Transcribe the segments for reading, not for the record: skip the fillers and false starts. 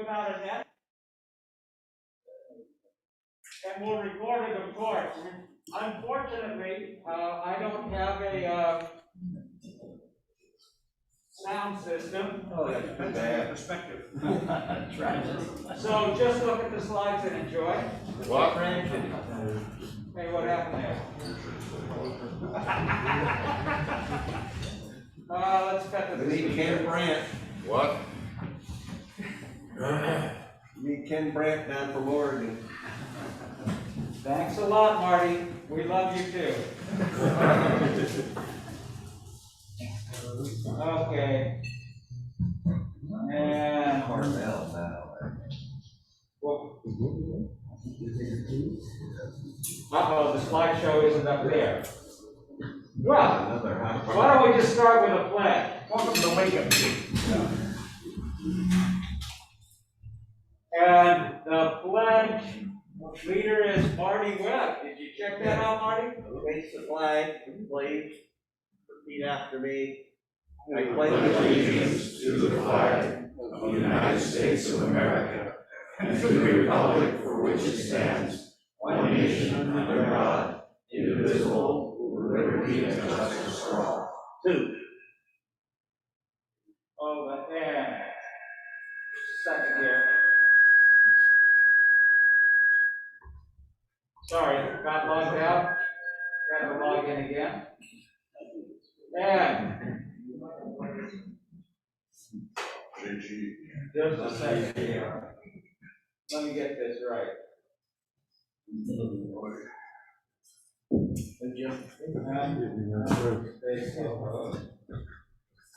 out a net. And we'll record it, of course. Unfortunately, I don't have a sound system. Oh, that's too bad. Perspective. That's right. So just look at the slides and enjoy. What? Hey, what happened there? Let's cut to the We need Ken Brandt. What? We need Ken Brandt down from Oregon. Thanks a lot, Marty. We love you too. Okay. And Carmel now. uh-oh, the slideshow isn't up there. Well, Another half. why don't we just start with a pledge? Welcome to the wake-up meeting. And the pledge leader is Marty Webb. Did you check that out, Marty? Face the flag, please. Repeat after me. I Pledge allegiance to the flag of the United States of America and to the republic for which it stands, one nation under God, indivisible, with liberty and justice for all. Two. Oh, but yeah. Just a second here. Sorry, got logged out. Got to log in again. And just a second here. Let me get this right.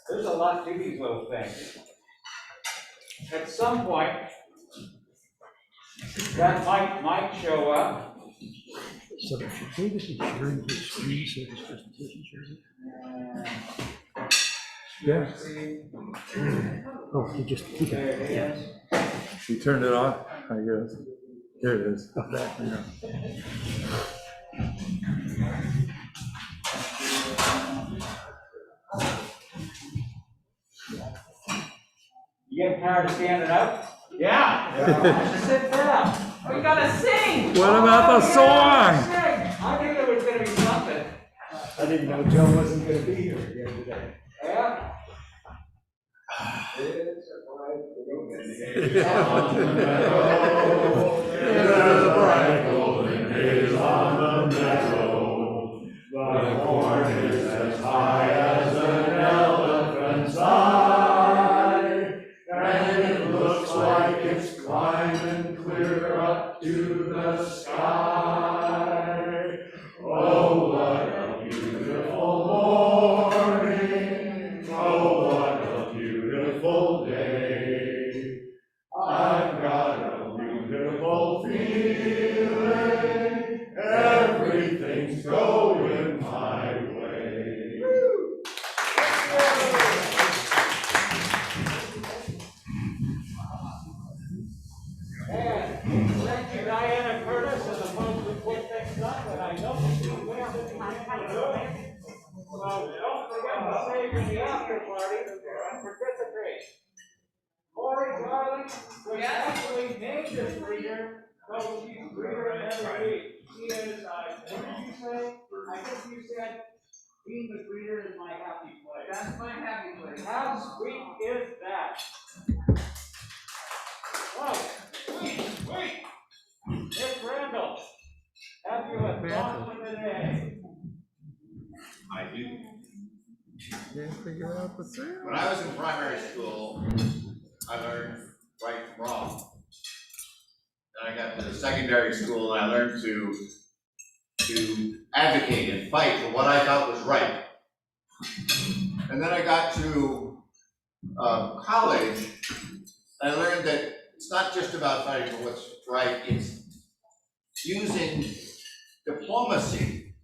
There's a lot to these little things. At some point, that might show up. So should David be sharing his screen so this presentation shows it? Yeah. Oh, he just, he got it. Yeah. She turned it off, I guess. Here it is. Oh, that, You getting tired of standing up? Yeah. Sit down. We gotta sing! What about the song? Sing. I knew there was gonna be something. I didn't know Joe wasn't gonna be here again today. Yeah. There's a bright golden haze on the meadow. The corn is as high as an elephant's eye, and it looks like it's climbing clear up to the sky. Oh, what a beautiful morning! Oh, what a beautiful day! I've got a beautiful feeling. Everything's going my way. And thank you, Diana Curtis, and the folks who put things up, and I know she's been doing. So don't forget to save in the after party and participate. Lori Darling was actually named as greeter, so she's greeter every week. She is, what did you say? I think you said being the greeter is my happy place. That's my happy place. How sweet is that? Whoa, wait. Miss Randall, have you a thought for the day? I do. Can't figure out the sound. When I was in primary school, I learned right from wrong. Then I got to the secondary school and I learned to advocate and fight for what I thought was right. And then I got to college and I learned that it's not just about fighting for what's right, it's using diplomacy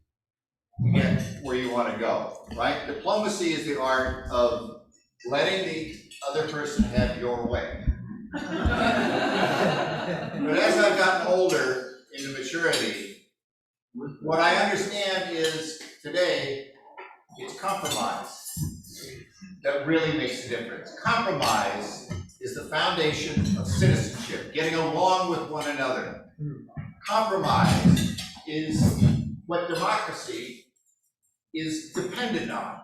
to get where you want to go, right? Diplomacy is the art of letting the other person have your way. But as I've gotten older into maturity, what I understand is today, it's compromise that really makes a difference. Compromise is the foundation of citizenship, getting along with one another. Compromise is what democracy is dependent on.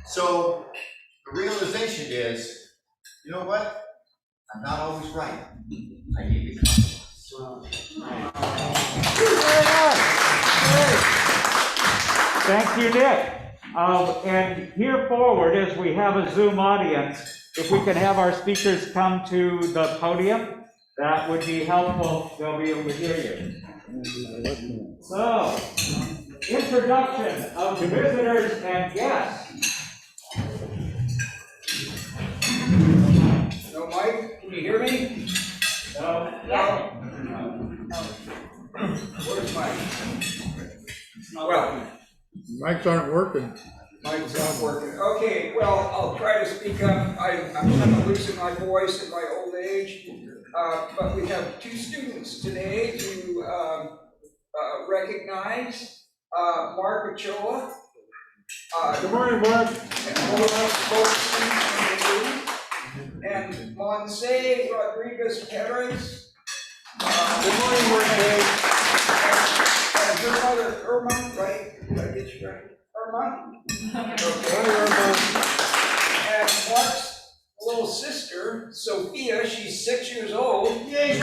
So the realization is, you know what? I'm not always right. I need to compromise. Thank you, Nick. And here forward, as we have a Zoom audience, if we can have our speakers come to the podium, that would be helpful. They'll be able to hear you. So, introduction of visitors and guests. No, Mike, can you hear me? No? Yeah. Where's Mike? Well, Mics aren't working. Mike's not working. Okay, well, I'll try to speak up. I'm kind of losing my voice in my old age. But we have two students today to recognize. Mark Ochoa. Good morning, Mark. And Monse Rodriguez Perez. Good morning, Monse. And her mother, Irma, right? Did I get you right? Irma? Okay. And Mark's little sister, Sophia, she's 6 years old. Yay,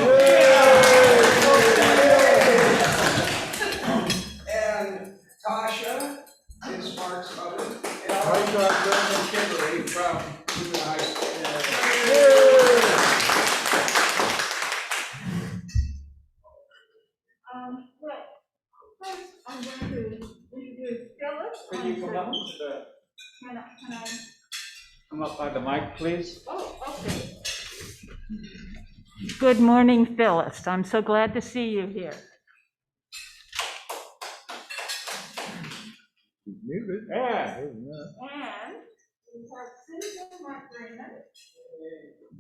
And Tasha is Mark's mother. And I'm Brenda Kimberly from Junior High School. Well, first I'm going to introduce Phyllis. Can you come up to the, Can I? come up by the mic, please? Oh, okay. Good morning, Phyllis. I'm so glad to see you here. Muted. Yeah. And we have Susan Mark-Raymond.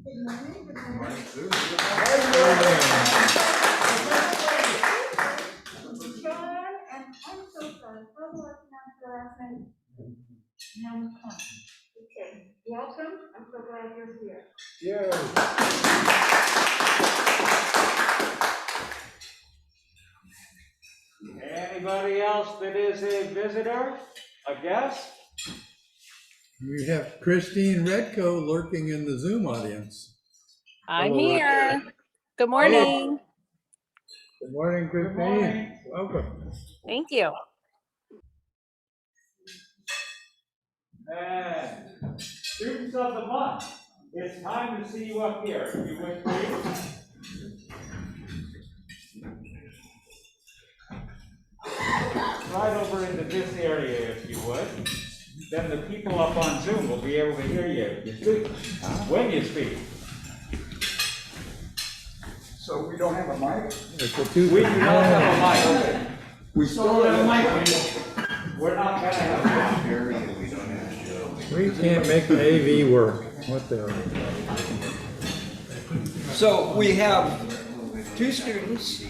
Good morning. Good morning. John, and I'm so sorry, I'm working on the last name. Okay, welcome. I'm so glad you're here. Anybody else that is a visitor, a guest? We have Christine Redco lurking in the Zoom audience. I'm Hello. here. Good morning. Good morning, Christine. Good morning. Welcome. Thank you. And students of the month, it's time to see you up here. If you would please. Right over into this area, if you would. Then the people up on Zoom will be able to hear you speak, when you speak. So we don't have a mic? We do not have a mic. We still have a mic. We're not gonna have a mic. We can't make the AV work. What the? So we have two students.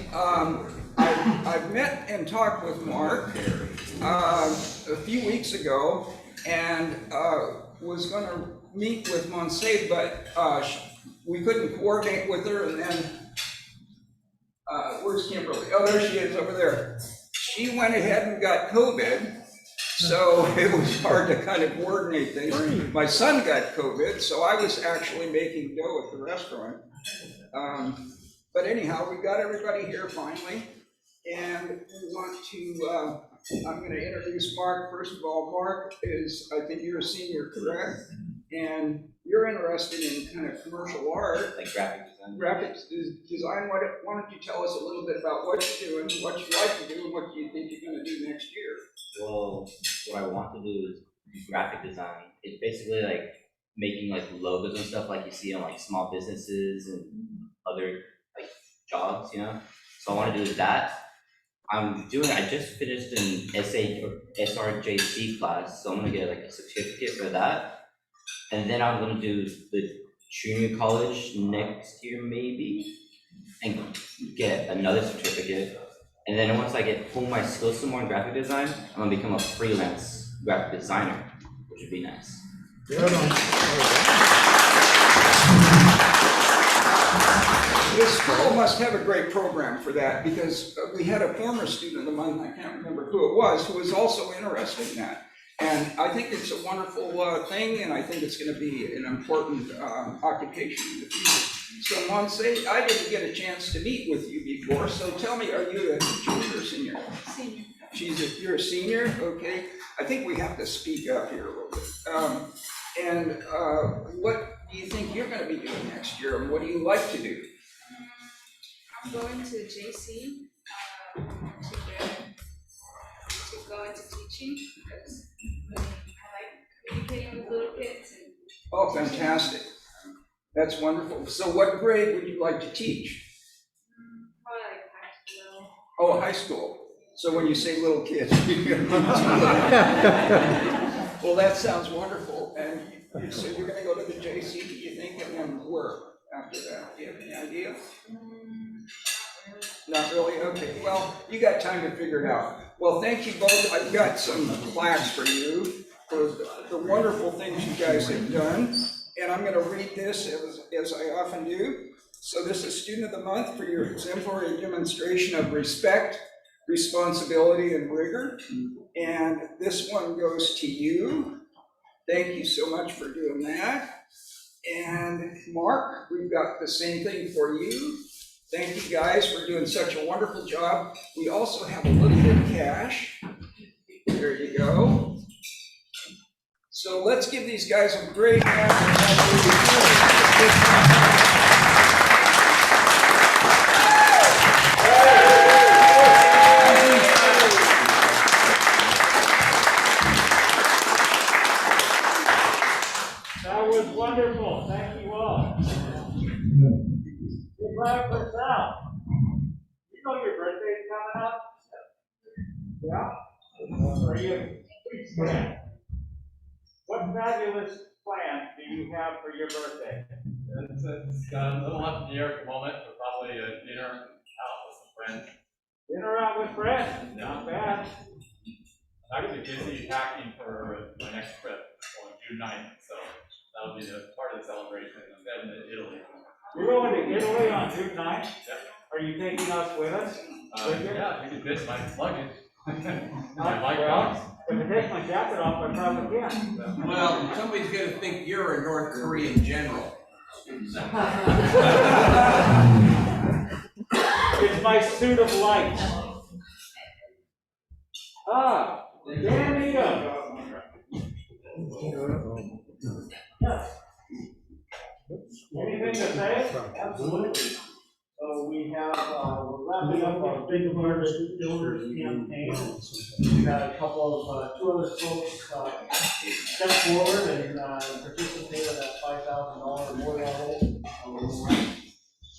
I've met and talked with Mark a few weeks ago, and was going to meet with Monse, but we couldn't coordinate with her. And then where's Kimberly? Oh, there she is over there. She went ahead and got COVID, so it was hard to kind of coordinate things. My son got COVID, so I was actually making dough at the restaurant. But anyhow, we got everybody here finally, and we want to, I'm going to introduce Mark. First of all, Mark is, I think you're a senior, correct? And you're interested in kind of commercial art. Like graphic design. Graphics design. Why don't you tell us a little bit about what you're doing, what you like to do, and what you think you're going to do next year? Well, what I want to do is graphic design. It's basically like making like logos and stuff like you see in like small businesses and other like jobs, you know? So I want to do that. I just finished an SRJC class, so I'm gonna get like a certificate for that. And then I'm gonna do the junior college next year maybe, and get another certificate. And then once I get pull my skills some more in graphic design, I'm gonna become a freelance graphic designer, which would be nice. Good on. the school must have a great program for that, because we had a former student of the month, I can't remember who it was, who was also interested in that. And I think it's a wonderful thing, and I think it's going to be an important occupation in the future. So Monse, I didn't get a chance to meet with you before, so tell me, are you a junior or senior? Senior. You're a senior, okay. I think we have to speak up here a little bit. And what do you think you're going to be doing next year, and what do you like to do? I'm going to JC to go into teaching because I like communicating with little kids and Oh, fantastic. That's wonderful. So what grade would you like to teach? probably like high school. Oh, high school. So when you say little kids, well, that sounds wonderful. And so you're going to go to the JC, do you think, and then where after that? Do you have any idea? Not really? Okay. Well, you got time to figure it out. Well, thank you both. I've got some plaques for you for the wonderful things you guys have done. And I'm going to read this as I often do. So this is Student of the Month for your exemplary demonstration of respect, responsibility, and rigor. And this one goes to you. Thank you so much for doing that. And Mark, we've got the same thing for you. Thank you guys for doing such a wonderful job. We also have a little bit of cash. There you go. So let's give these guys a great hand. That was wonderful. Thank you all. Good luck for Sal. You know your birthday's coming up? Yeah? Are you? Please stand. What fabulous plans do you have for your birthday? It's got a little up in the air at the moment, but probably a dinner out with some friends. Dinner out with friends? Not bad. I'm actually busy packing for my next trip on June 9th, so that'll be the part of the celebration. I'm heading to Italy. You're going to Italy on June 9th? Yep. Are you taking us with us? Yeah, you can miss my luggage. My bike Well, box. if I take my jacket off, I probably can. Well, somebody's gonna think you're a North Korean general. It's my suit of light. Ah, Dan Needham. Yes. Anything to say? Absolutely. So we have, we're wrapping up our Big Awareness Builders campaign. We've had a couple of, two other folks, step forward and, participate in that $5,000 memorial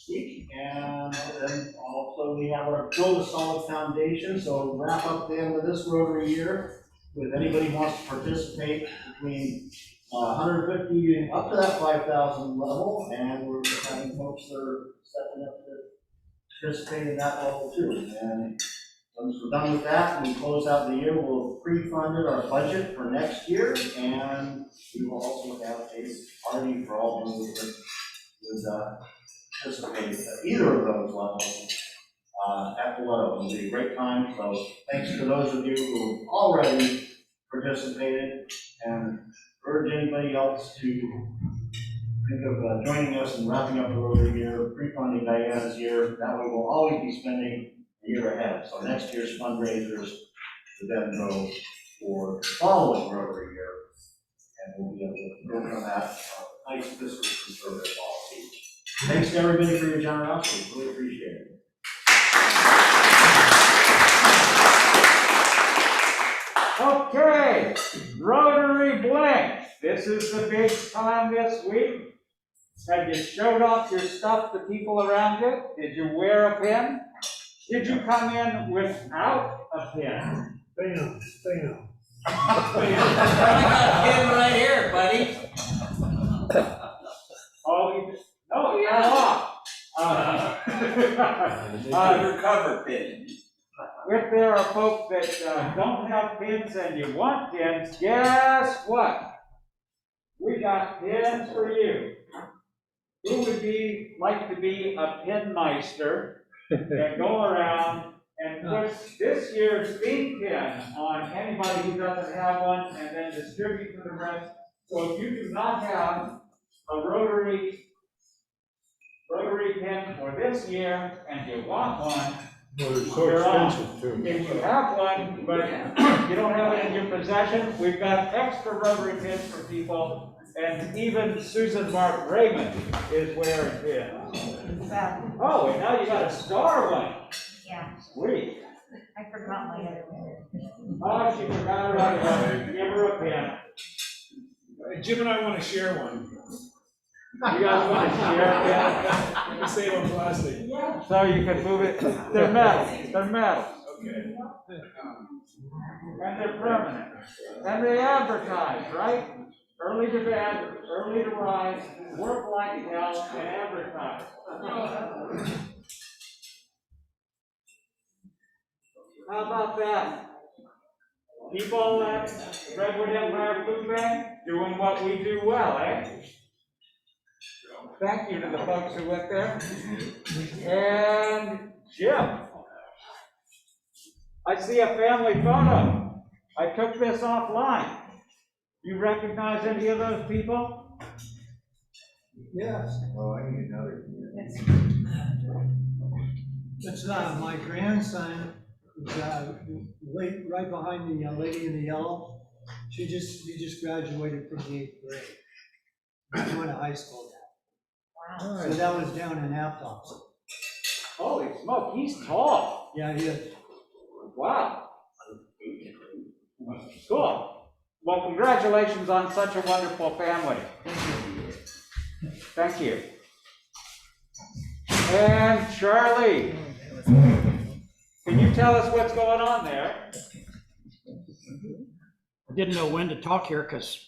week. And then also we have our Build a Solid Foundation. So wrap up the end of this Rotary year with anybody who wants to participate between 150 up to that 5,000 level, and we're having folks that are stepping up to participate in that level too. And once we're done with that, we close out the year, we'll pre-funded our budget for next year, and we will also have a party for all those that would participate at either of those levels at the level. It'll be a great time. So thanks to those of you who have already participated, and urge anybody else to think of joining us and wrapping up the Rotary year, pre-funding Diana's year. That way we'll always be spending a year ahead. So next year's fundraisers will then go for the following Rotary year. And we'll be able to work on that nice fiscal conservative policy. Thanks to everybody for your generosity. Really appreciate it. Okay, Rotary Blink. This is the big time this week. Have you showed off your stuff to people around you? Did you wear a pin? Did you come in without a pin? Bam, bam. I got a pin right here, buddy. Oh, yeah. Undercover pin. If there are folks that don't have pins and you want pins, guess what? We got pins for you. who would like to be a pinmeister and go around and put this year's theme pin on anybody who doesn't have one and then distribute to the rest? So if you do not have a Rotary pin for this year and you want one, Well, it's so you're on. expensive too. If you have one, but you don't have it in your possession, we've got extra Rotary pins for people, and even Susan Mark Raymond is wearing pins. Oh, and now you got a star one. Yeah, Sweet. I forgot my other one. Oh, she forgot about it. Give her a pin. Jim and I want to share one. You guys want to share a You can save on plastic. pin? So you can move it. They're metal. They're metal. Okay. And they're permanent. And they advertise, right? Early to bed, early to rise, work like hell, and advertise. How about that? People at Redwood Empire Food Bank doing what we do well, eh? Thank you to the folks who went there. And Jim, I see a family photo. I took this offline. You recognize any of those people? Yes. Oh, I need another. That's my grandson, who's right behind the lady in the yellow. He just graduated from the 8th grade. He's going to high school now. Wow. So that was down in Aptos. Holy smoke, he's tall. Yeah, he is. Wow. Cool. Well, congratulations on such a wonderful family. Thank you. And Charlie, can you tell us what's going on there? I didn't know when to talk here because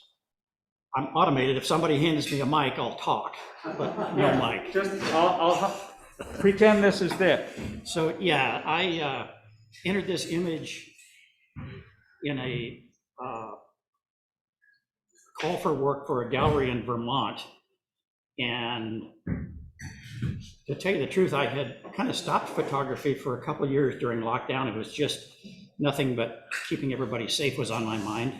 I'm automated. If somebody hands me a mic, I'll talk, but no mic. Just, I'll pretend this is it. So yeah, I entered this image in a call for work for a gallery in Vermont. And to tell you the truth, I had kind of stopped photography for a couple of years during lockdown. It was just nothing but keeping everybody safe was on my mind.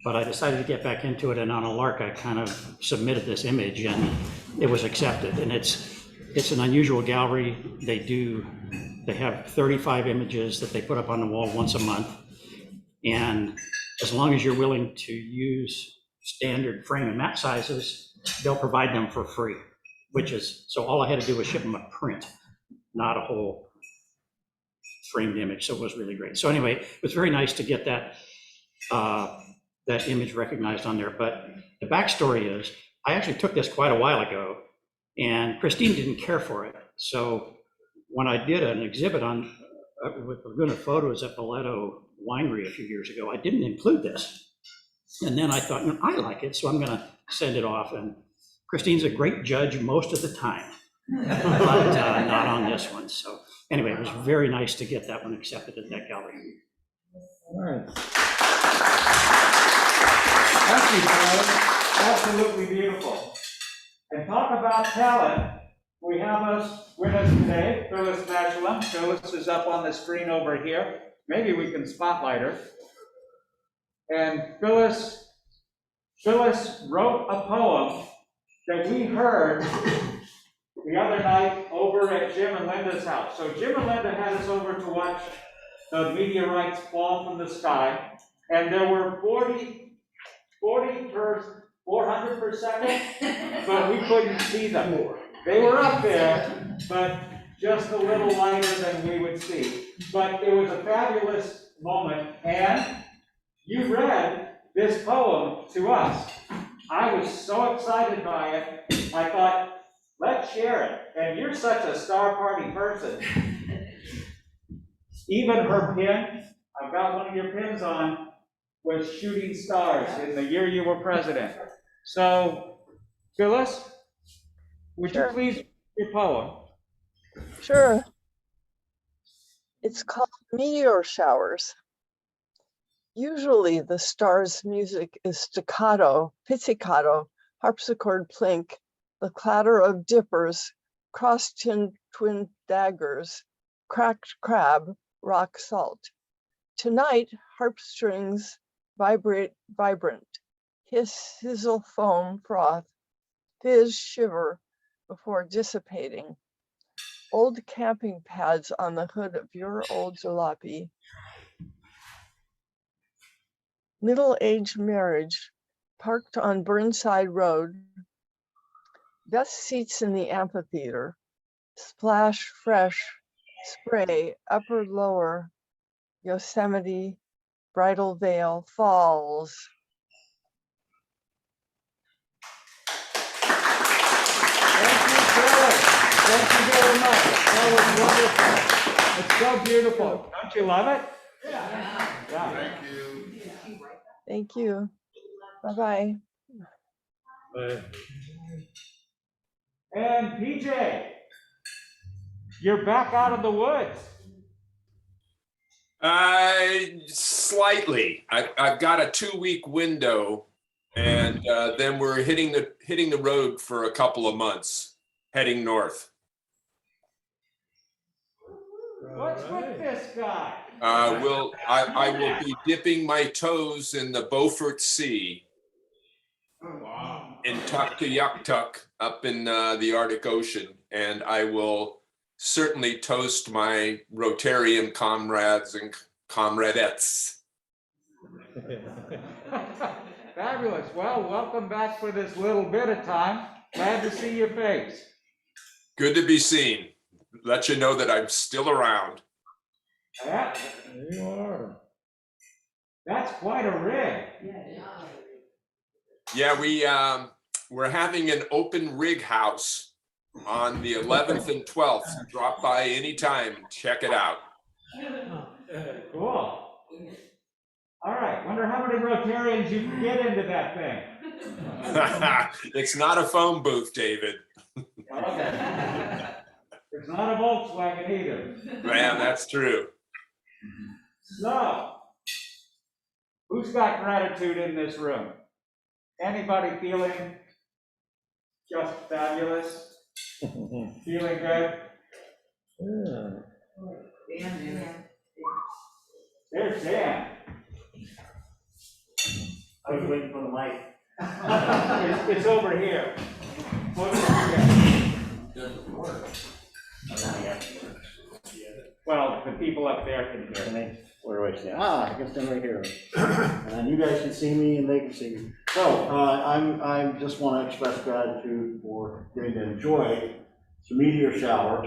But I decided to get back into it, and on a lark, I kind of submitted this image and it was accepted. And it's an unusual gallery. They have 35 images that they put up on the wall once a month. And as long as you're willing to use standard frame and mat sizes, they'll provide them for free, so all I had to do was ship them a print, not a whole framed image. So it was really great. So anyway, it was very nice to get that image recognized on there. But the backstory is, I actually took this quite a while ago, and Christine didn't care for it. So when I did an exhibit with Laguna Photos at Boleto Winery a few years ago, I didn't include this. And then I thought, I like it, so I'm going to send it off. And Christine's a great judge most of the time, but not on this one. So anyway, it was very nice to get that one accepted at that gallery. All right. Thank you, Charlie. Absolutely beautiful. And talk about talent. We have with us today, Phyllis Batchelor. Phyllis is up on the screen over here. Maybe we can spotlight her. And Phyllis wrote a poem that we heard the other night over at Jim and Linda's house. So Jim and Linda had us over to watch the meteorites fall from the sky, and there were 400 per second, but we couldn't see them. They were up there, but just a little lighter than we would see. But it was a fabulous moment, and you read this poem to us. I was so excited by it, I thought, let's share it. And you're such a star party person. Even her pin, I've got one of your pins on, was shooting stars in the year you were president. So, Phyllis, would you please read your poem? Sure. It's called Meteor Showers. Usually the star's music is staccato, pizzicato, harpsichord plink, the clatter of dippers, cross-tinned twin daggers, cracked crab, rock salt. Tonight, harp strings vibrate vibrant, sizzle foam froth, fizz shiver before dissipating. Old camping pads on the hood of your old jalopy. Middle-aged marriage parked on Burnside Road. Best seats in the amphitheater. Splash fresh spray upper lower Yosemite Bridal Veil Falls. Thank you very much. That was wonderful. It's so beautiful. Don't you love it? Yeah. Thank you. Thank you. Bye-bye. And PJ, you're back out of the woods. Slightly. I've got a 2-week window, and then we're hitting the road for a couple of months, heading north. What's with this guy? I will be dipping my toes in the Beaufort Sea in Tuktoyaktuk up in the Arctic Ocean, and I will certainly toast my Rotarian comrades and comradettes. Fabulous. Well, welcome back for this little bit of time. Glad to see your face. Good to be seen. Let you know that I'm still around. Yeah, There you are. that's quite a rig. Yeah, we're having an open rig house on the 11th and 12th. Drop by anytime and check it out. Cool. All right, wonder how many Rotarians you can get into that thing. It's not a phone booth, David. Okay. There's not a Volkswagen either. Man, that's true. So, who's got gratitude in this room? Anybody feeling just fabulous? Feeling good? There's Dan. I was waiting for the mic. It's over here. Well, the people up there can hear. Where do I stand? I can stand right here. And you guys can see me and they can see me. So, I just want to express gratitude for getting to enjoy the meteor shower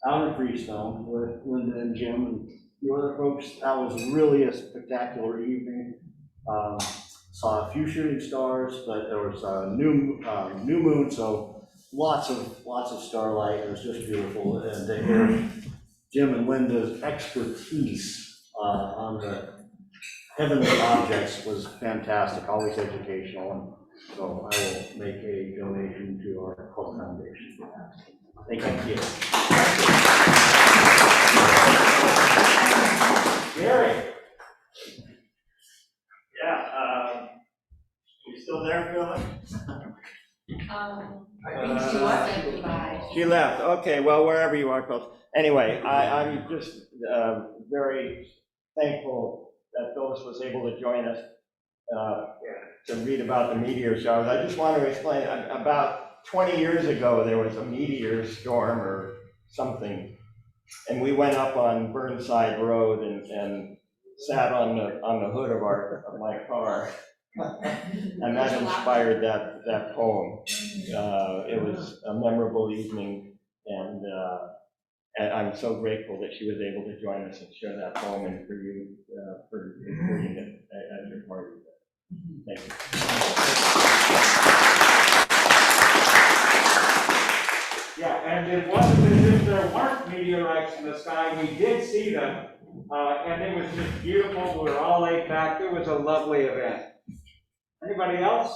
out in Freestone with Linda and Jim and the other folks. That was really a spectacular evening. Saw a few shooting stars, but there was a new moon, so lots of starlight. It was just beautiful, and to hear Jim and Linda's expertise on the heavenly objects was fantastic, always educational, and so I will make a donation to our club foundation. Thank you. Gary. Yeah, you still there, Phil? I think she was She left. Okay, well, wherever you are, folks. Anyway, I'm just very thankful that Phyllis was able to join us to read about the meteor showers. I just want to explain, about 20 years ago, there was a meteor storm or something, and we went up on Burnside Road and sat on the hood of my car. And that inspired that poem. It was a memorable evening, and I'm so grateful that she was able to join us and share that poem, and for you for including it at your party. Thank you. Yeah, and it wasn't as if there weren't meteorites in the sky. We did see them, and it was just beautiful. We were all laid back. It was a lovely event. Anybody else?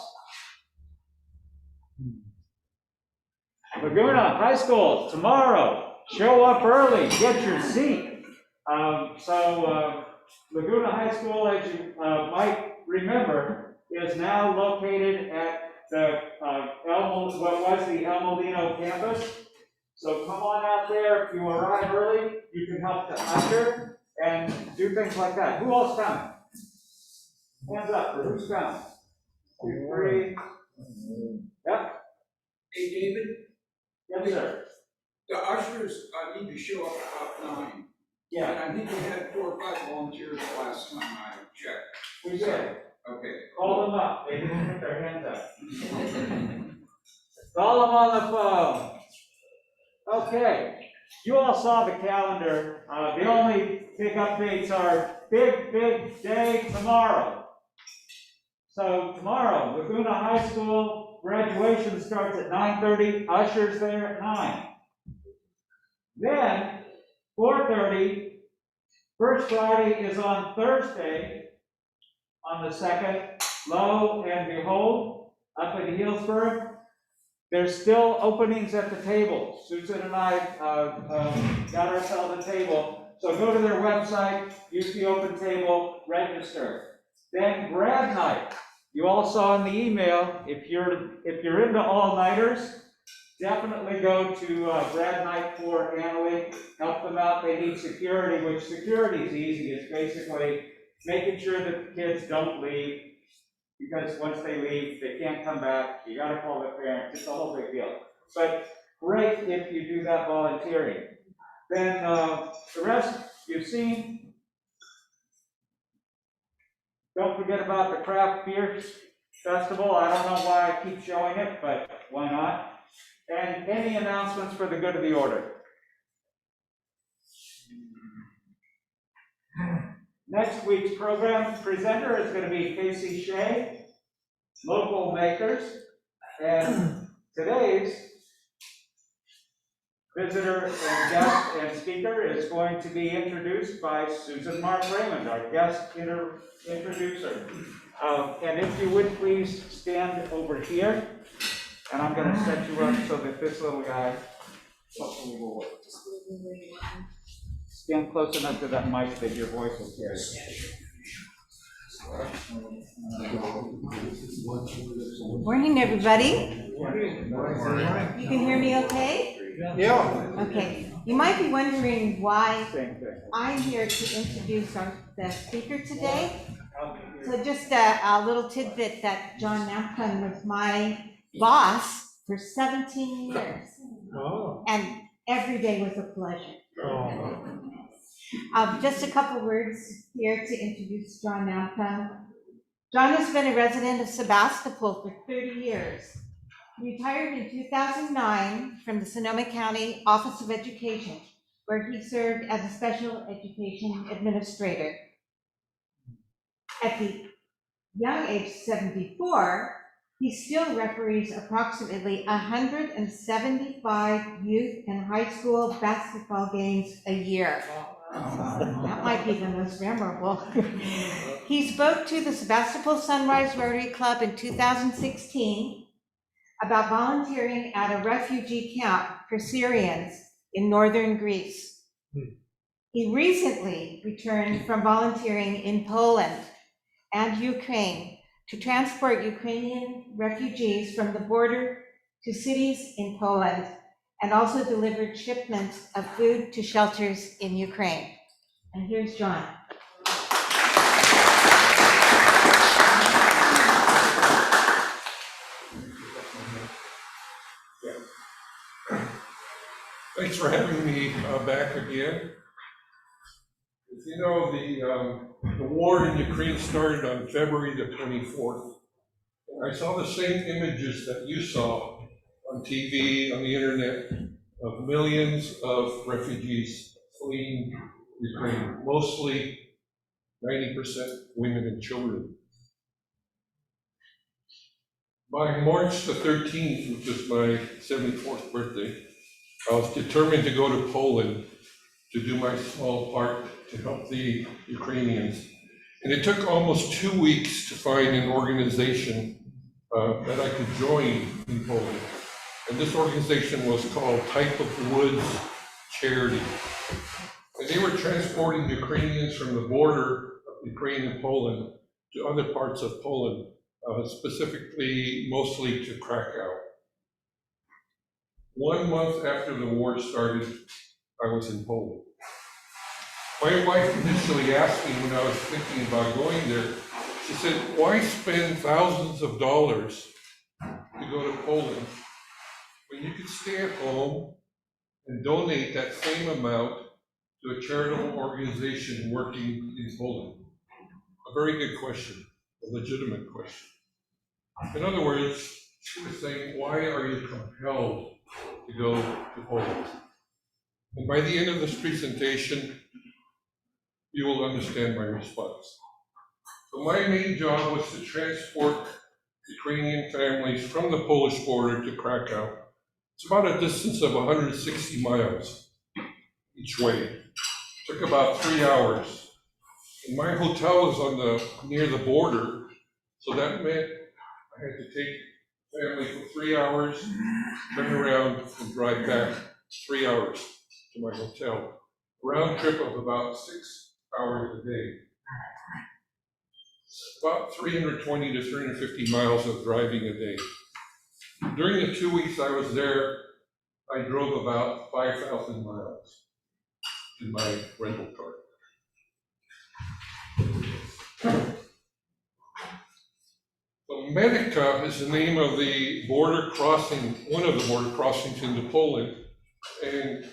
Laguna High School tomorrow. Show up early. Get your seat. Laguna High School, as you might remember, is now located at what was the El Molino campus. So come on out there. If you arrive early, you can help to usher and do things like that. Who else coming? Hands up. Who's coming? 2, 3. Yep. Hey, David, Yes, sir. the ushers need to show up about 9. Yeah, And I think we had 4 or 5 volunteers the last time I checked. we did. Okay. Call them up. They didn't put their hands up. Call them on the phone. Okay. You all saw the calendar. The only big updates are big day tomorrow. So tomorrow, Laguna High School graduation starts at 9:30. Ushers there at 9. Then 4:30. First Friday is on Thursday, on the 2nd. Lo and behold, up in Healdsburg, there's still openings at the table. Susan and I got ourselves a table. So go to their website, use the open table, register. Then grad night. You all saw in the email, if you're into all-nighters, definitely go to grad night for Annalee. Help them out. They need security, which security is easy. It's basically making sure that the kids don't leave, because once they leave, they can't come back. You gotta call the parents. It's a whole big deal. But great if you do that volunteering. Then the rest you've seen. Don't forget about the Craft Beer Festival. I don't know why I keep showing it, but why not? And any announcements for the good of the order? Next week's program presenter is going to be Casey Shea, Local Makers, and today's visitor and guest and speaker is going to be introduced by Susan Mark Raymond, our guest introducer. And if you would please stand over here, and I'm going to set you up so that this little guy stand close enough to that mic that your voice will carry. Morning, everybody. You can hear me okay? Yeah. Okay. You might be wondering why I'm here to introduce the speaker today. So just a little tidbit that John Nampton was my boss for 17 years. Oh. And every day was a pleasure. Just a couple words here to introduce John Nampton. John has been a resident of Sebastopol for 30 years. He retired in 2009 from the Sonoma County Office of Education, where he served as a special education administrator. At the young age of 74, he still referees approximately 175 youth and high school basketball games a year. That might be the most memorable. He spoke to the Sebastopol Sunrise Rotary Club in 2016 about volunteering at a refugee camp for Syrians in northern Greece. He recently returned from volunteering in Poland and Ukraine to transport Ukrainian refugees from the border to cities in Poland, and also delivered shipments of food to shelters in Ukraine. And here's John. Thanks for having me back again. As you know, the war in Ukraine started on February the 24th. I saw the same images that you saw on TV, on the internet, of millions of refugees fleeing Ukraine, mostly 90% women and children. By March the 13th, which is my 74th birthday, I was determined to go to Poland to do my small part to help the Ukrainians. And it took almost 2 weeks to find an organization that I could join in Poland. And this organization was called Type of Woods Charity. And they were transporting Ukrainians from the border of Ukraine and Poland to other parts of Poland specifically mostly to Krakow. 1 month after the war started, I was in Poland. My wife initially asked me when I was thinking about going there, she said, why spend thousands of dollars to go to Poland when you could stay at home and donate that same amount to a charitable organization working in Poland? A very good question, a legitimate question. In other words, she was saying, why are you compelled to go to Poland? And by the end of this presentation, you will understand my response. So my main job was to transport Ukrainian families from the Polish border to Krakow. It's about a distance of 160 miles each way. It took about 3 hours. And my hotel was near the border, so that meant I had to take family for 3 hours, turn around and drive back 3 hours to my hotel. Round trip of about 6 hours a day. About 320 to 350 miles of driving a day. During the 2 weeks I was there, I drove about 5,000 miles in my rental car. So Medica is the name of the border crossing, one of the border crossings into Poland. And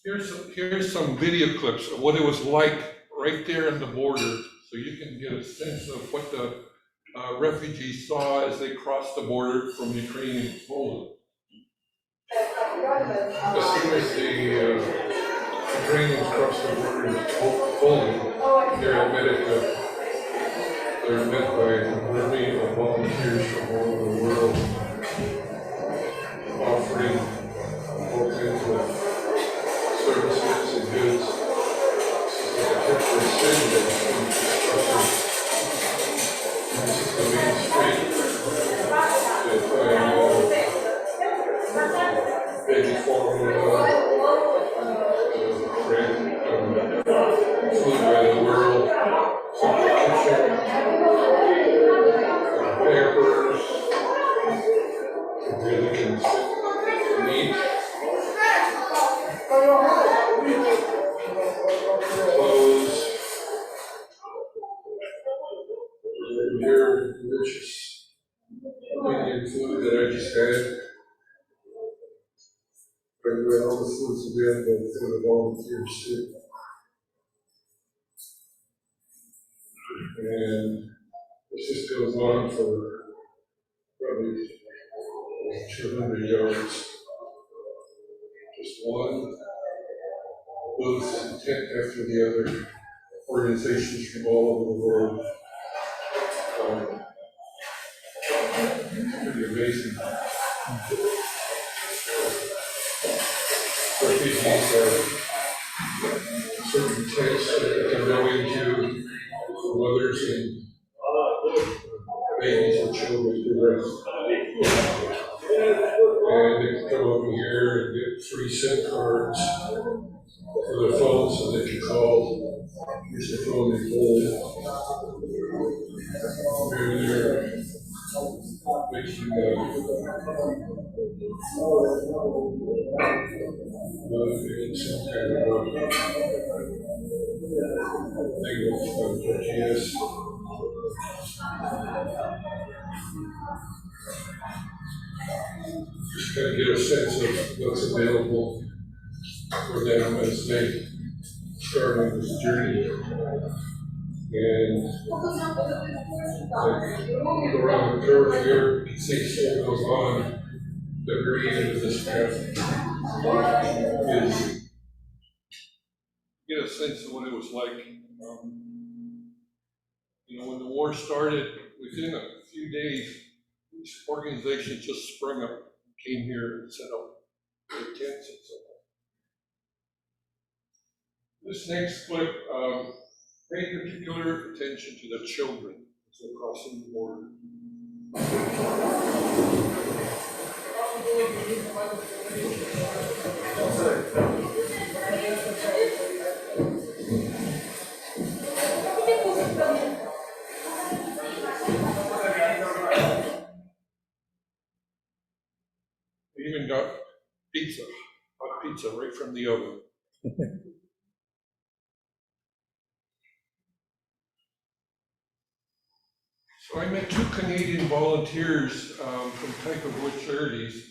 here's some video clips of what it was like right there on the border, so you can get a sense of what the refugees saw as they crossed the border from Ukraine to Poland. As soon as the Ukrainians crossed the border into Poland, here in Medica, they're met by an army of volunteers from all over the world, offering all kinds of services and goods. It's like a temporary city that's been constructed. This is the main street that baby formula, food by the world, central kitchen, pampers, really can sit and eat. Clothes. Here, delicious Indian food that I just had. But all the foods available for the volunteers too. And this just goes on for probably 200 yards. Just one booth, tent after the other, organizations from all over the world. Pretty amazing. Refugees are certain tents that they can go into, mothers and babies and children to rest. And they can come over here and get free SIM cards for their phone so they can call, use their phone in Poland. They're making some kind of thing with tortillas. Just kind of get a sense of what's available for them as they start on this journey. And around the curve here, you can see it still goes on. The very end of this path is get a sense of what it was like. When the war started, within a few days, these organizations just sprung up, came here and set up their tents and so on. This next clip, pay particular attention to the children as they're crossing the border. pizza, hot pizza right from the oven. So I met 2 Canadian volunteers from Type of Wood Charities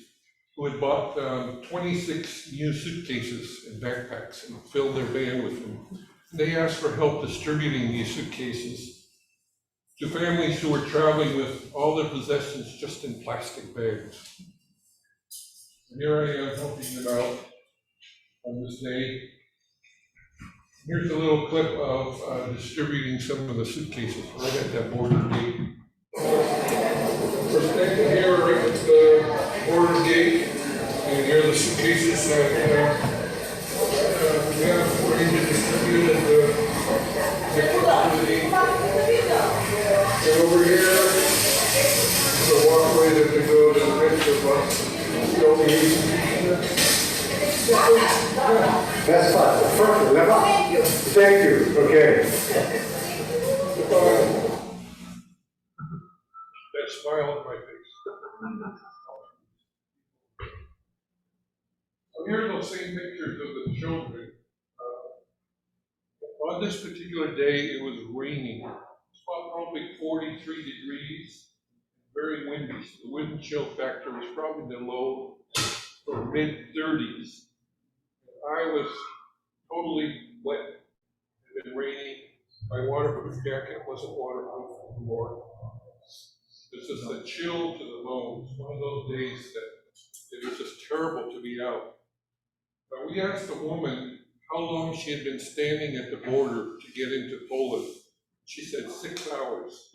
who had bought 26 new suitcases and backpacks and filled their van with them. They asked for help distributing these suitcases to families who were traveling with all their possessions just in plastic bags. And here I am helping them out on this day. Here's a little clip of distributing some of the suitcases right at that border gate. We're standing here right at the border gate, and here are the suitcases that we have ready to distribute at the community. And over here is a walkway that can go to the next of That's fine. Perfect. Remember? Thank you. Thank you. Okay. That smile on my face. So here are those same pictures of the children. On this particular day, it was raining. It's probably 43 degrees, very windy. So the wind chill factor was probably the low or mid-30s. I was totally wet. It had been raining. My waterproof jacket wasn't waterproof anymore. This is a chill to the bones. One of those days that it was just terrible to be out. But we asked the woman how long she had been standing at the border to get into Poland. She said 6 hours.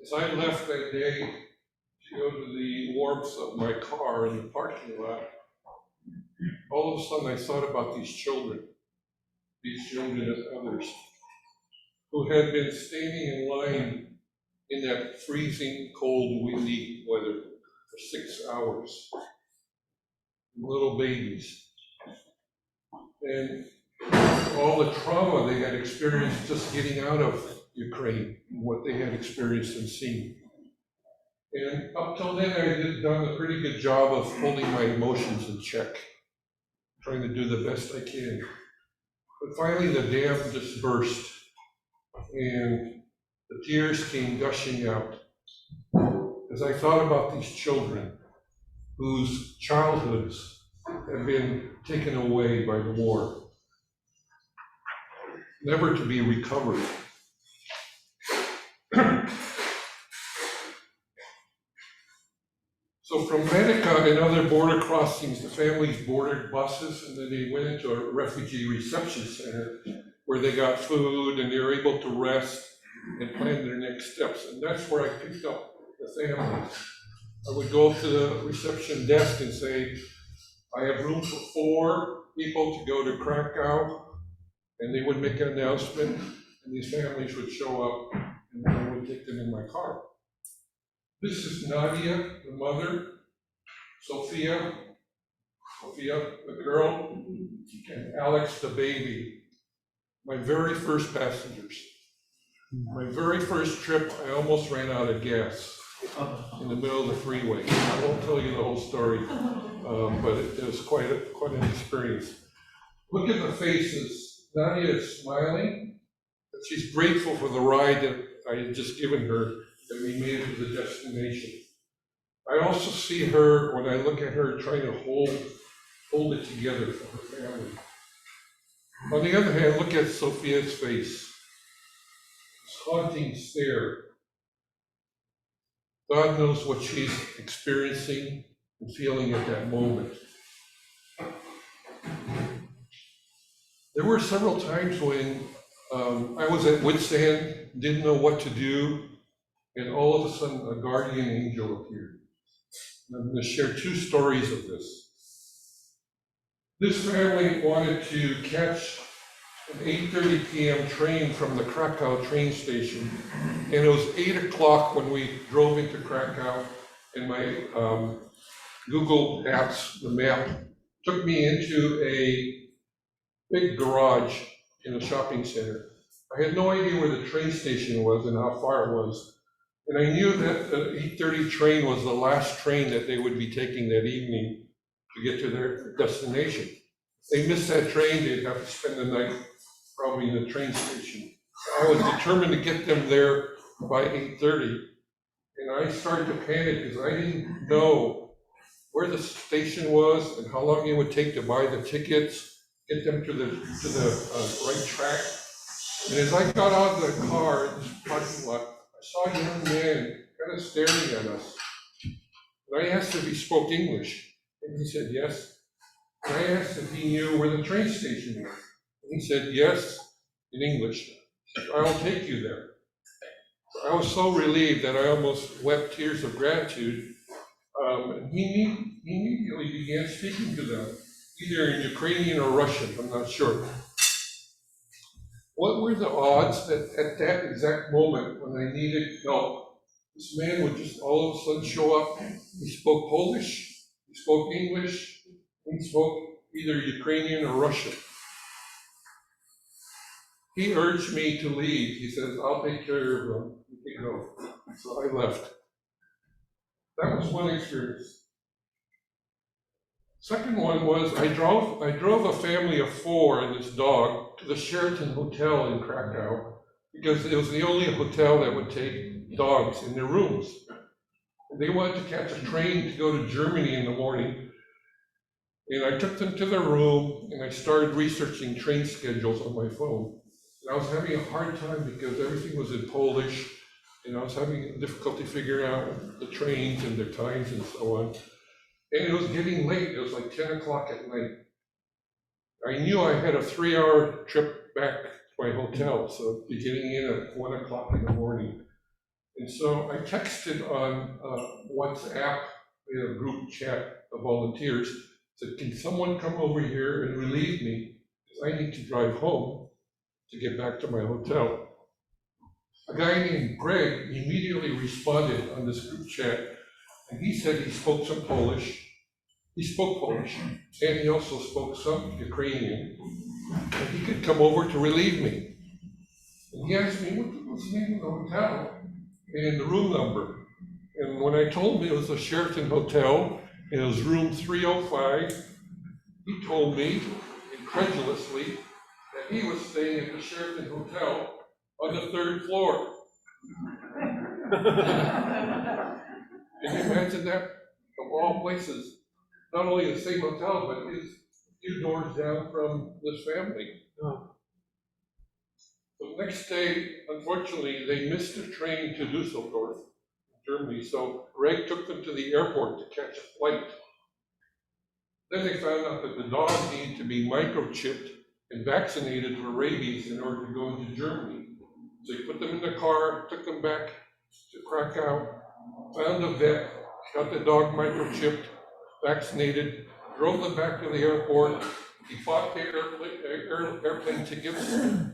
As I left that day to go to the warmth of my car in the parking lot, all of a sudden I thought about these children and others, who had been standing in line in that freezing, cold, windy weather for 6 hours. Little babies. And all the trauma they had experienced just getting out of Ukraine, what they had experienced and seen. And up till then, I had done a pretty good job of holding my emotions in check, trying to do the best I can. But finally, the dam just burst, and the tears came gushing out as I thought about these children whose childhoods had been taken away by the war, never to be recovered. So from Medica and other border crossings, the families boarded buses, and then they went into a refugee reception center where they got food and they were able to rest and plan their next steps. And that's where I picked up the families. I would go up to the reception desk and say, I have room for 4 people to go to Krakow, and they would make an announcement, and these families would show up, and I would take them in my car. This is Nadia, the mother, Sophia, the girl, and Alex, the baby. My very first passengers. My very first trip, I almost ran out of gas in the middle of the freeway. I won't tell you the whole story, but it was quite an experience. Look at the faces. Nadia is smiling, but she's grateful for the ride that I had just given her, that we made it to the destination. I also see her, when I look at her, trying to hold it together for her family. On the other hand, look at Sophia's face. This haunting stare. God knows what she's experiencing and feeling at that moment. There were several times when I was at wit's end, didn't know what to do, and all of a sudden a guardian angel appeared. And I'm going to share 2 stories of this. This family wanted to catch an 8:30 p.m. train from the Krakow train station, and it was 8 o'clock when we drove into Krakow, and my Google Maps, the map, took me into a big garage in a shopping center. I had no idea where the train station was and how far it was, And I knew that the 8:30 train was the last train that they would be taking that evening to get to their destination. If they missed that train, they'd have to spend the night probably in the train station. I was determined to get them there by 8:30. And I started to panic because I didn't know where the station was and how long it would take to buy the tickets, get them to the right track. And as I got out of the car in this parking lot, I saw a young man kind of staring at us. And I asked if he spoke English, and he said yes. And I asked if he knew where the train station was. And he said yes, in English. I'll take you there. I was so relieved that I almost wept tears of gratitude. And he immediately began speaking to them, either in Ukrainian or Russian, I'm not sure. What were the odds that at that exact moment when I needed help, this man would just all of a sudden show up? He spoke Polish, he spoke English, he spoke either Ukrainian or Russian. He urged me to leave. He says, I'll take care of them. You can go. So I left. That was one experience. Second one was I drove a family of 4 and this dog to the Sheraton Hotel in Krakow because it was the only hotel that would take dogs in their rooms. And they wanted to catch a train to go to Germany in the morning. And I took them to their room and I started researching train schedules on my phone. And I was having a hard time because everything was in Polish and I was having difficulty figuring out the trains and their times and so on. And it was getting late, it was like 10 o'clock at night. I knew I had a 3-hour trip back to my hotel, so I'd be getting in at 1 o'clock in the morning. And so I texted on WhatsApp, we had a group chat of volunteers, said, can someone come over here and relieve me? Because I need to drive home to get back to my hotel. A guy named Greg immediately responded on this group chat, and he said he spoke some Polish. He spoke Polish, and he also spoke some Ukrainian, and he could come over to relieve me. And he asked me, what's the name of the hotel and the room number? And when I told him it was the Sheraton Hotel, and it was room 305, he told me, incredulously, that he was staying at the Sheraton Hotel on the 3rd floor. Can you imagine that? Of all places, not only the same hotel, but his few doors down from this family. The next day, unfortunately, they missed a train to Dusseldorf, Germany, so Greg took them to the airport to catch a flight. Then they found out that the dog needed to be microchipped and vaccinated for rabies in order to go into Germany. So they put them in the car, took them back to Krakow, found a vet, got the dog microchipped, vaccinated, drove them back to the airport. He bought the airplane tickets,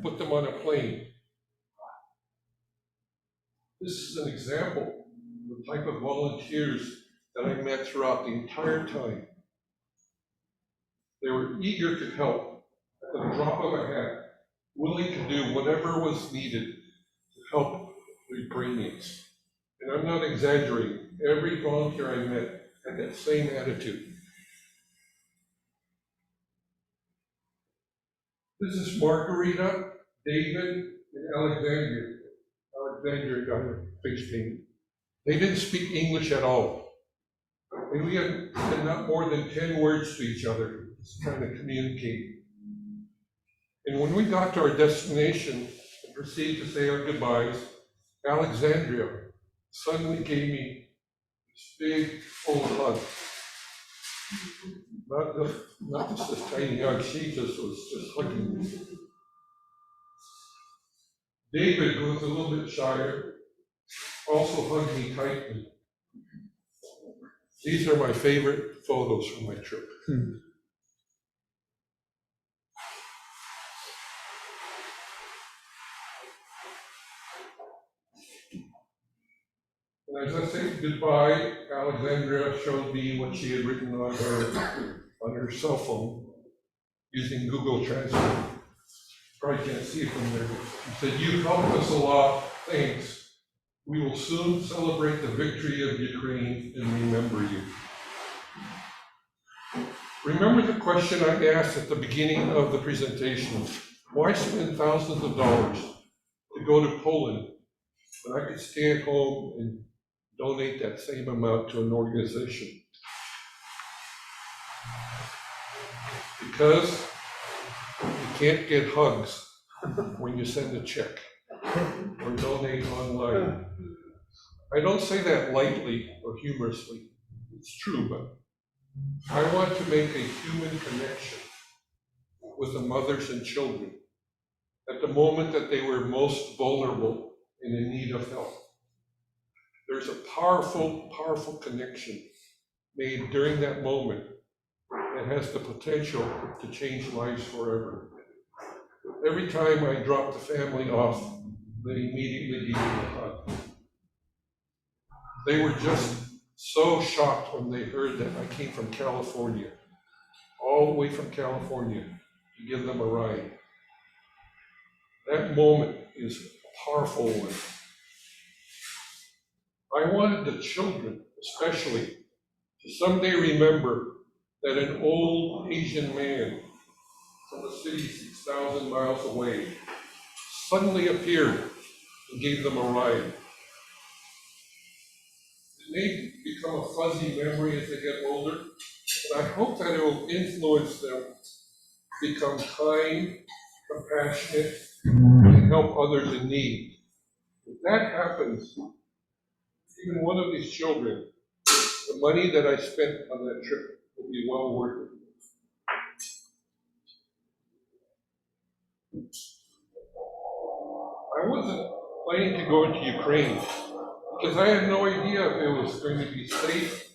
put them on a plane. This is an example of the type of volunteers that I met throughout the entire time. They were eager to help at the drop of a hat, willing to do whatever was needed to help the Ukrainians. And I'm not exaggerating. Every volunteer I met had that same attitude. This is Margarita, David, and Alexandria. Alexandria got her face painted. They didn't speak English at all. And we had not more than 10 words to each other, just trying to communicate. And when we got to our destination and proceeded to say our goodbyes, Alexandria suddenly gave me this big, full hug. Not just this tiny hug, she just was just hugging me. David, who was a little bit shyer, also hugged me tightly. These are my favorite photos from my trip. And as I said goodbye, Alexandria showed me what she had written on her cell phone using Google Translate. Probably can't see it from there. She said, "You helped us a lot, thanks." We will soon celebrate the victory of Ukraine and remember you. Remember the question I asked at the beginning of the presentation. Why spend thousands of dollars to go to Poland when I could stay at home and donate that same amount to an organization? Because you can't get hugs when you send a check or donate online. I don't say that lightly or humorously. It's true, but I want to make a human connection with the mothers and children at the moment that they were most vulnerable and in need of help. There's a powerful, powerful connection made during that moment that has the potential to change lives forever. Every time I drop the family off, they immediately give me a hug. They were just so shocked when they heard that I came from California, all the way from California, to give them a ride. That moment is a powerful one. I wanted the children, especially, to someday remember that an old Asian man from a city 6,000 miles away suddenly appeared and gave them a ride. It may become a fuzzy memory as they get older, but I hope that it will influence them to become kind, compassionate, and help others in need. If that happens, even one of these children, the money that I spent on that trip will be well worth it. I wasn't planning to go into Ukraine because I had no idea if it was going to be safe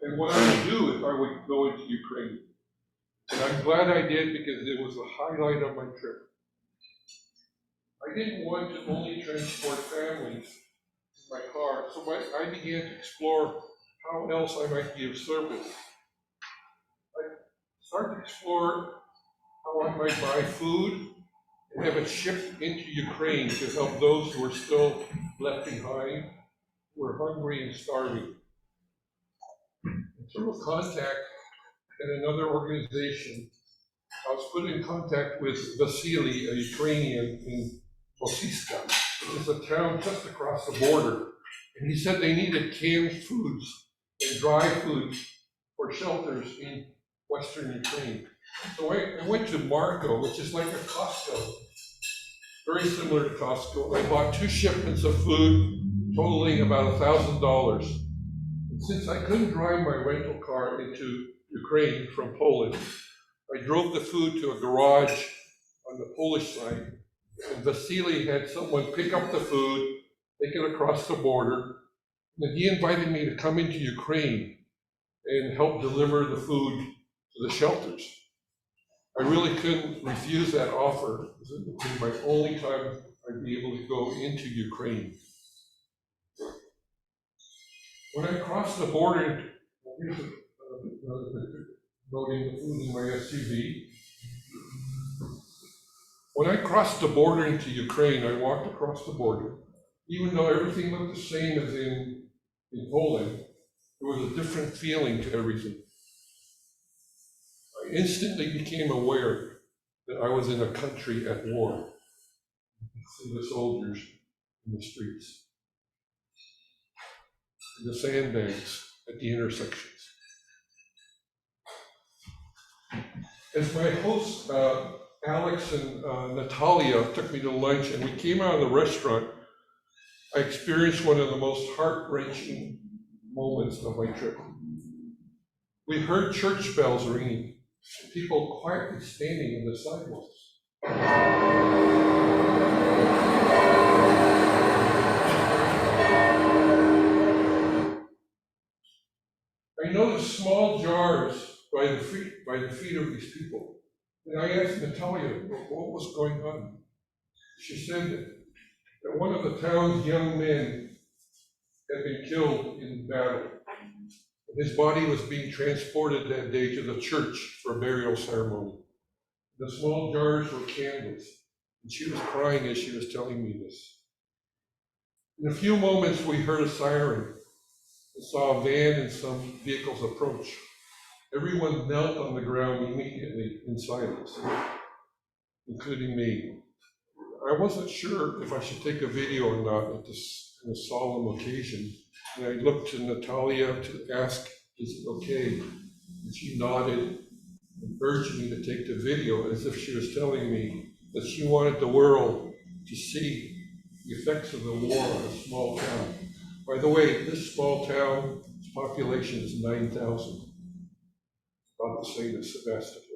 and what I would do if I would go into Ukraine. And I'm glad I did because it was the highlight of my trip. I didn't want to only transport families in my car, so I began to explore how else I might be of service. I started to explore how I might buy food and have it shipped into Ukraine to help those who are still left behind, who are hungry and starving. Through a contact at another organization, I was put in contact with Vasily, a Ukrainian in Bosiska, which is a town just across the border. And he said they needed canned foods and dry foods for shelters in Western Ukraine. So I went to Marco, which is like a Costco, very similar to Costco. I bought 2 shipments of food totaling about $1,000. And since I couldn't drive my rental car into Ukraine from Poland, I drove the food to a garage on the Polish side, and Vasily had someone pick up the food, take it across the border, and he invited me to come into Ukraine and help deliver the food to the shelters. I really couldn't refuse that offer. It would be my only time I'd be able to go into Ukraine. When I crossed the border, here's another picture, loading the food in my SUV. When I crossed the border into Ukraine, I walked across the border. Even though everything looked the same as in Poland, there was a different feeling to everything. I instantly became aware that I was in a country at war. You see the soldiers in the streets, in the sandbags at the intersections. As my hosts, Alex and Natalia, took me to lunch and we came out of the restaurant, I experienced one of the most heart-wrenching moments of my trip. We heard church bells ringing, and people quietly standing on the sidewalks. I noticed small jars by the feet of these people. And I asked Natalia what was going on. She said that one of the town's young men had been killed in battle. His body was being transported that day to the church for a burial ceremony. The small jars were candles, and she was crying as she was telling me this. In a few moments, we heard a siren and saw a van and some vehicles approach. Everyone knelt on the ground immediately in silence, including me. I wasn't sure if I should take a video or not at this solemn occasion, and I looked to Natalia to ask, is it okay? And she nodded and urged me to take the video as if she was telling me that she wanted the world to see the effects of the war on a small town. By the way, this small town's population is 9,000, about the same as Sebastopol.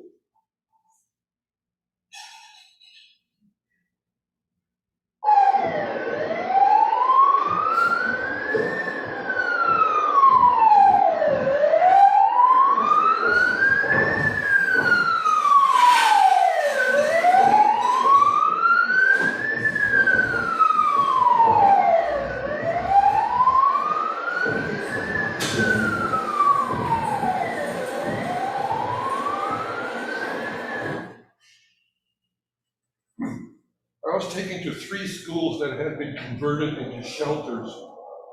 I was taken to 3 schools that had been converted into shelters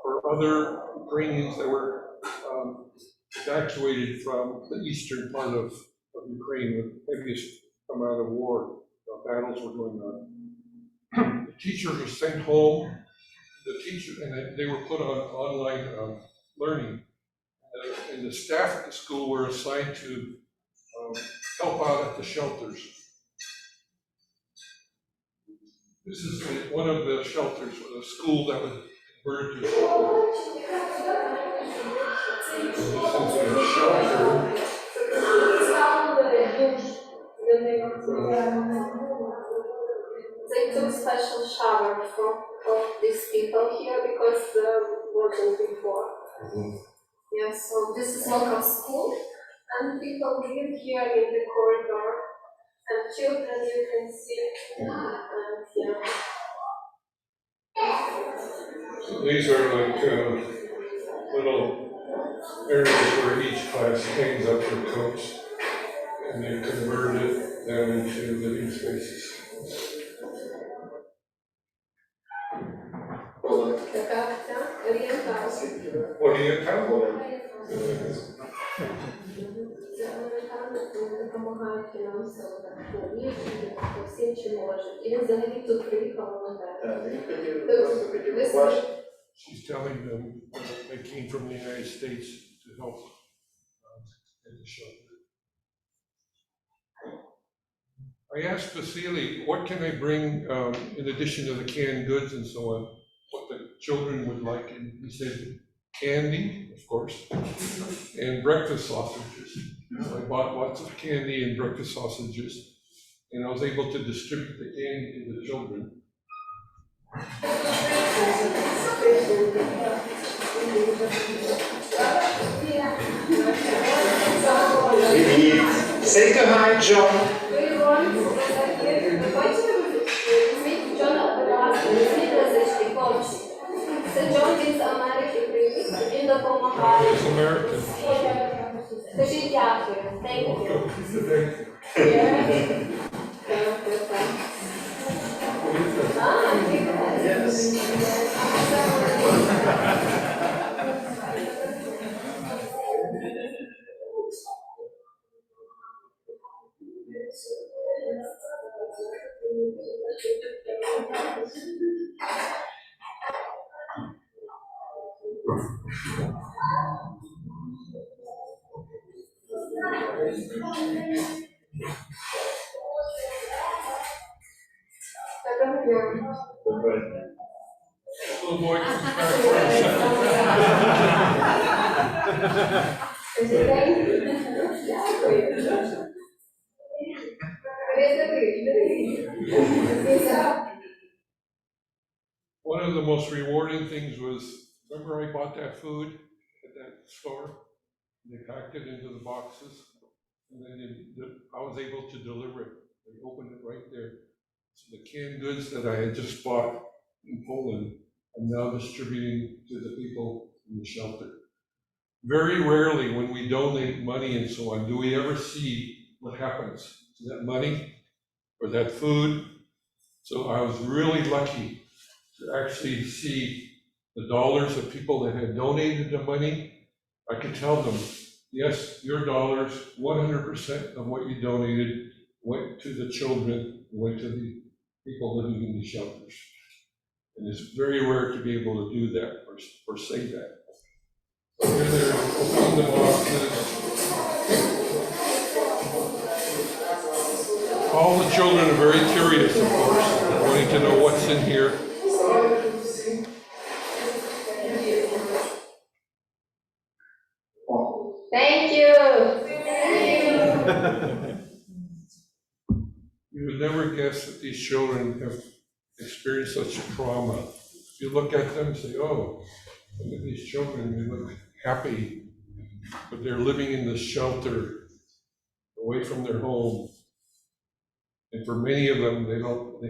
for other Ukrainians that were evacuated from the eastern part of Ukraine, the heaviest amount of war, battles were going on. The teachers were sent home, and they were put on online learning. And the staff at the school were assigned to help out at the shelters. This is one of the shelters, a school that was converted to a shelter. This is a shelter. They took special shower for these people here because there wasn't before. Yeah, so this is local school, and people live here in the corridor, and children you can see, and So these are like little areas where each class hangs up their coats, and they converted them into living spaces. Oriental. допомагають фінансово, всім, чим можуть. І він взагалі тут приїхав волонтер. She's telling them they came from the United States to help in the shelter. I asked Vasily, what can I bring in addition to the canned goods and so on, what the children would like, and he said candy, of course, and breakfast sausages. So I bought lots of candy and breakfast sausages, and I was able to distribute the candy to the children. Say to hi, John. Це Джон з Америки привіз, він допомагає. He's American. Скажіть дякую. Thank you. Little boy comes back for a One of the most rewarding things was, remember I bought that food at that store? They packed it into the boxes, and then I was able to deliver it. They opened it right there. So the canned goods that I had just bought in Poland, I'm now distributing to the people in the shelter. Very rarely when we donate money and so on, do we ever see what happens to that money or that food. So I was really lucky to actually see the dollars of people that had donated the money, I could tell them, yes, your dollars, 100% of what you donated went to the children, went to the people living in the shelters. And it's very rare to be able to do that or say that. So here they're opening the boxes. All the children are very curious, of course, wanting to know what's in here. Thank you. You would never guess that these children have experienced such a trauma. If you look at them and say, oh, look at these children, they look happy, but they're living in this shelter away from their home. And for many of them, they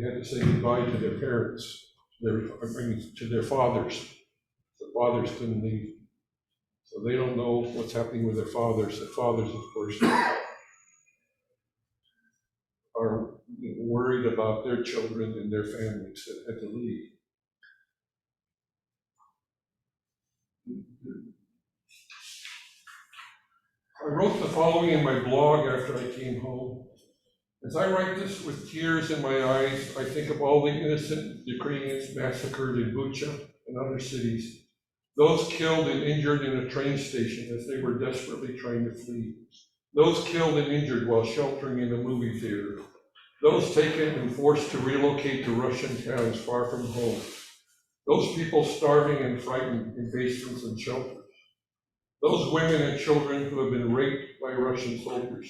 had to say goodbye to their parents, to their fathers. The fathers couldn't leave. So they don't know what's happening with their fathers. The fathers, of course, are worried about their children and their families that had to leave. I wrote the following in my blog after I came home. As I write this with tears in my eyes, I think of all the innocent Ukrainians massacred in Bucha and other cities, those killed and injured in a train station as they were desperately trying to flee, those killed and injured while sheltering in a movie theater, those taken and forced to relocate to Russian towns far from home, those people starving and frightened in basements and shelters, those women and children who have been raped by Russian soldiers.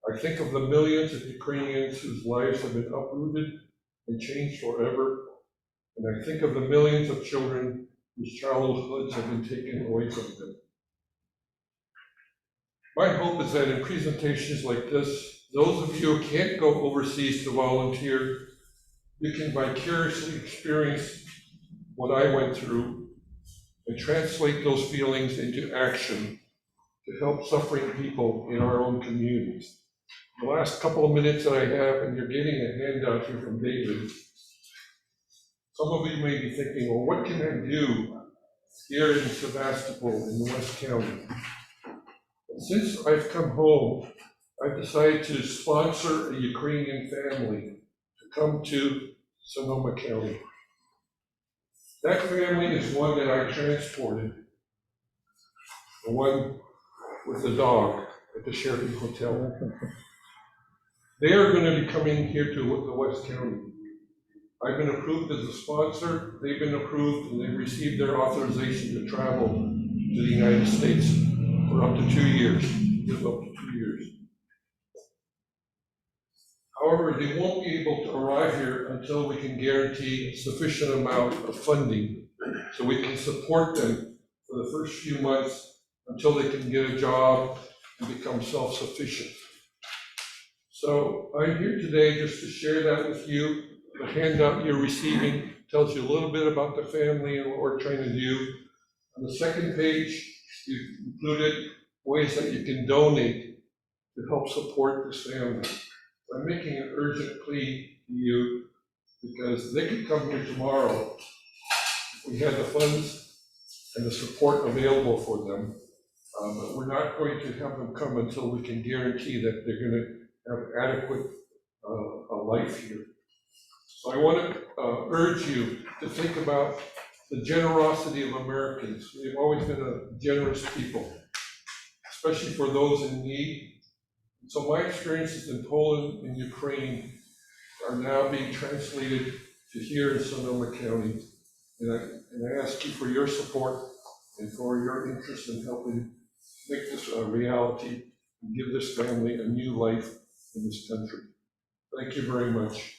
I think of the millions of Ukrainians whose lives have been uprooted and changed forever, and I think of the millions of children whose childhoods have been taken away from them. My hope is that in presentations like this, those of you who can't go overseas to volunteer, you can vicariously experience what I went through and translate those feelings into action to help suffering people in our own communities. The last couple of minutes that I have, and you're getting a handout here from David, some of you may be thinking, well, what can I do here in Sebastopol in West County? And since I've come home, I've decided to sponsor a Ukrainian family to come to Sonoma County. That family is one that I transported, the one with the dog at the Sheraton Hotel. They are going to be coming here to the West County. I've been approved as a sponsor, they've been approved, and they've received their authorization to travel to the United States for up to 2 years, just up to 2 years. However, they won't be able to arrive here until we can guarantee a sufficient amount of funding so we can support them for the first few months until they can get a job and become self-sufficient. So I'm here today just to share that with you. The handout you're receiving tells you a little bit about the family and what we're trying to do. On the second page, you've included ways that you can donate to help support this family. I'm making an urgent plea to you because they could come here tomorrow if we had the funds and the support available for them. But we're not going to have them come until we can guarantee that they're going to have adequate a life here. So I want to urge you to think about the generosity of Americans. We've always been a generous people, especially for those in need. So my experiences in Poland and Ukraine are now being translated to here in Sonoma County. And I ask you for your support and for your interest in helping make this a reality and give this family a new life in this country. Thank you very much.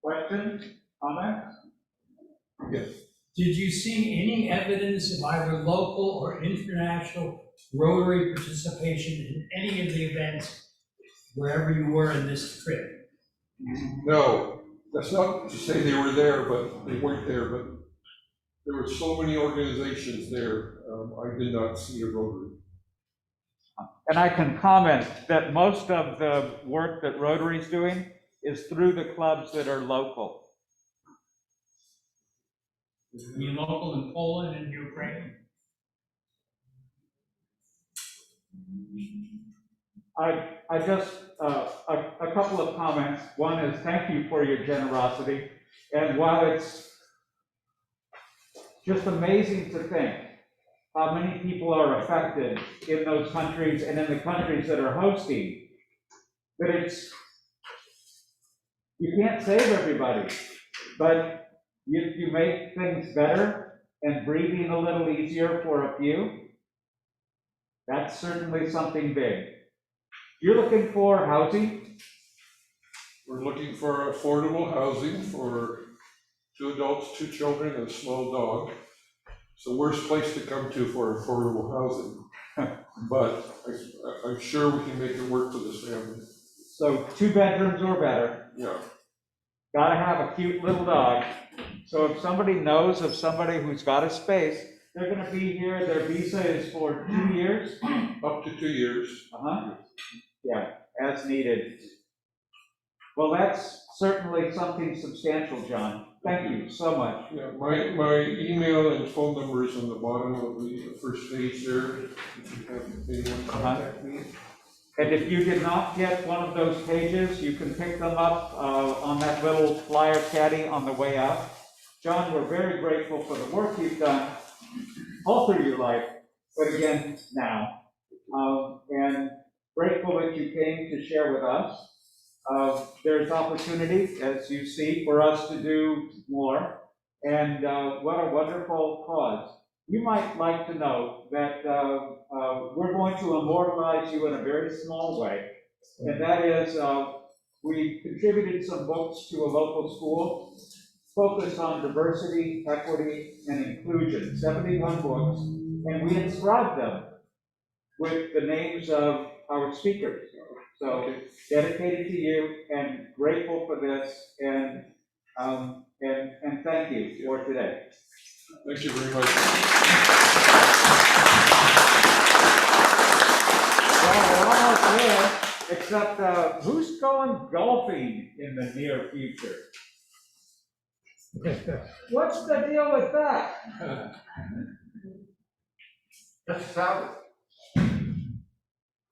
Question, comment? Yes. Did you see any evidence of either local or international Rotary participation in any of the events wherever you were in this trip? No, that's not to say they were there, but they weren't there. But there were so many organizations there. I did not see a Rotary. And I can comment that most of the work that Rotary's doing is through the clubs that are local. You local in Poland and Ukraine? I just, a couple of comments. One is thank you for your generosity. And while it's just amazing to think how many people are affected in those countries and in the countries that are hosting, that you can't save everybody, but you make things better and breathing a little easier for a few. That's certainly something big. You're looking for housing? We're looking for affordable housing for 2 adults, 2 children, and a small dog. It's the worst place to come to for affordable housing. But I'm sure we can make it work for this family. So 2 bedrooms or better. Yeah. Gotta have a cute little dog. So if somebody knows of somebody who's got a space, they're gonna be here, their visa is for 2 years? Up to 2 years. Yeah, as needed. Well, that's certainly something substantial, John. Thank you so much. Yeah, my email and phone number is on the bottom of the first page there. If you have anyone contact me. And if you did not get one of those pages, you can pick them up on that little flyer caddy on the way out. John, we're very grateful for the work you've done all through your life, but again, now. And grateful that you came to share with us. There's opportunity, as you see, for us to do more. And what a wonderful cause. You might like to know that we're going to immortalize you in a very small way. And that is, we contributed some books to a local school focused on diversity, equity, and inclusion, 71 books, and we inscribed them with the names of our speakers. So dedicated to you and grateful for this, and thank you for today. Thank you very much. Well, we're almost there, except who's going golfing in the near future? What's the deal with that?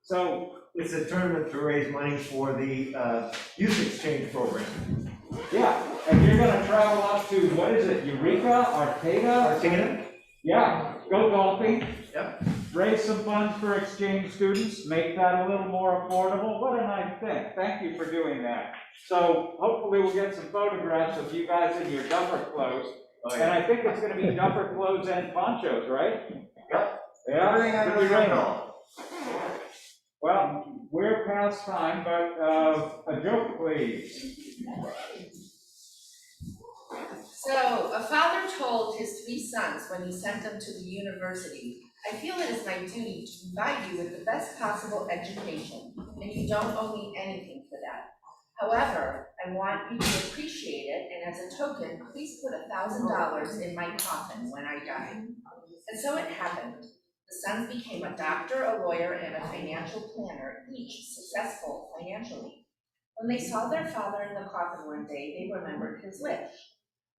So it's a tournament to raise money for the youth exchange program. Yeah, and you're gonna travel up to, what is it, Eureka, Arcata? Arcata? Yeah, go golfing. Yep. Raise some funds for exchange students, make that a little more affordable. What a nice thing. Thank you for doing that. So hopefully we'll get some photographs of you guys in your duffer clothes. Oh, yeah. And I think it's gonna be duffer clothes and ponchos, right? Yep. Yeah, Everything I could be know. raining. Well, we're past time, but a joke, please. So, a father told his 3 sons when he sent them to the university, "I feel it is my duty to provide you with the best possible education, and you don't owe me anything for that. However, I want you to appreciate it, and as a token, please put $1,000 in my coffin when I die." And so it happened. The sons became a doctor, a lawyer, and a financial planner, each successful financially. When they saw their father in the coffin one day, they remembered his wish.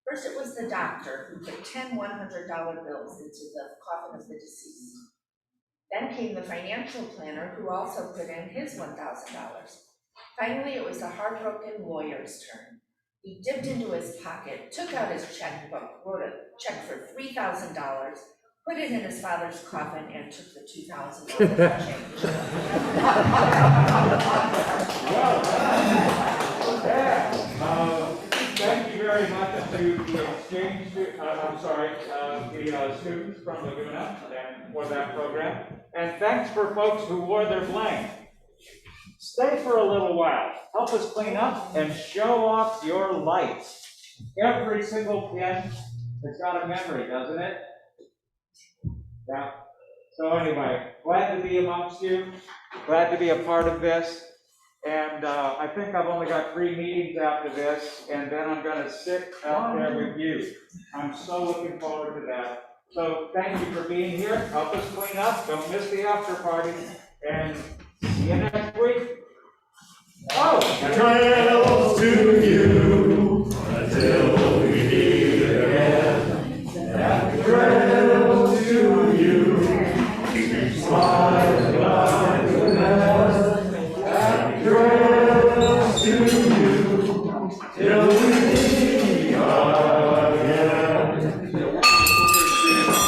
First, it was the doctor who put 10 $100 bills into the coffin of the deceased. Then came the financial planner who also put in his $1,000. Finally, it was the heartbroken lawyer's turn. He dipped into his pocket, took out his checkbook, wrote a check for $3,000, put it in his father's coffin, and took the $2,000 change. Well, thank you very much to the exchange, the students from Laguna and for that program. And thanks for folks who wore their blank. Stay for a little while. Help us clean up and show off your lights. Every single pin has got a memory, doesn't it? Yeah. So anyway, glad to be amongst you. Glad to be a part of this. And I think I've only got 3 meetings after this, and then I'm gonna sit out there with you. I'm so looking forward to that. So thank you for being here. Help us clean up. Don't miss the after party. And see you next week. Oh! Trails to you until we meet again. Happy trails to you. Keep smiling like the best. Happy trails to you.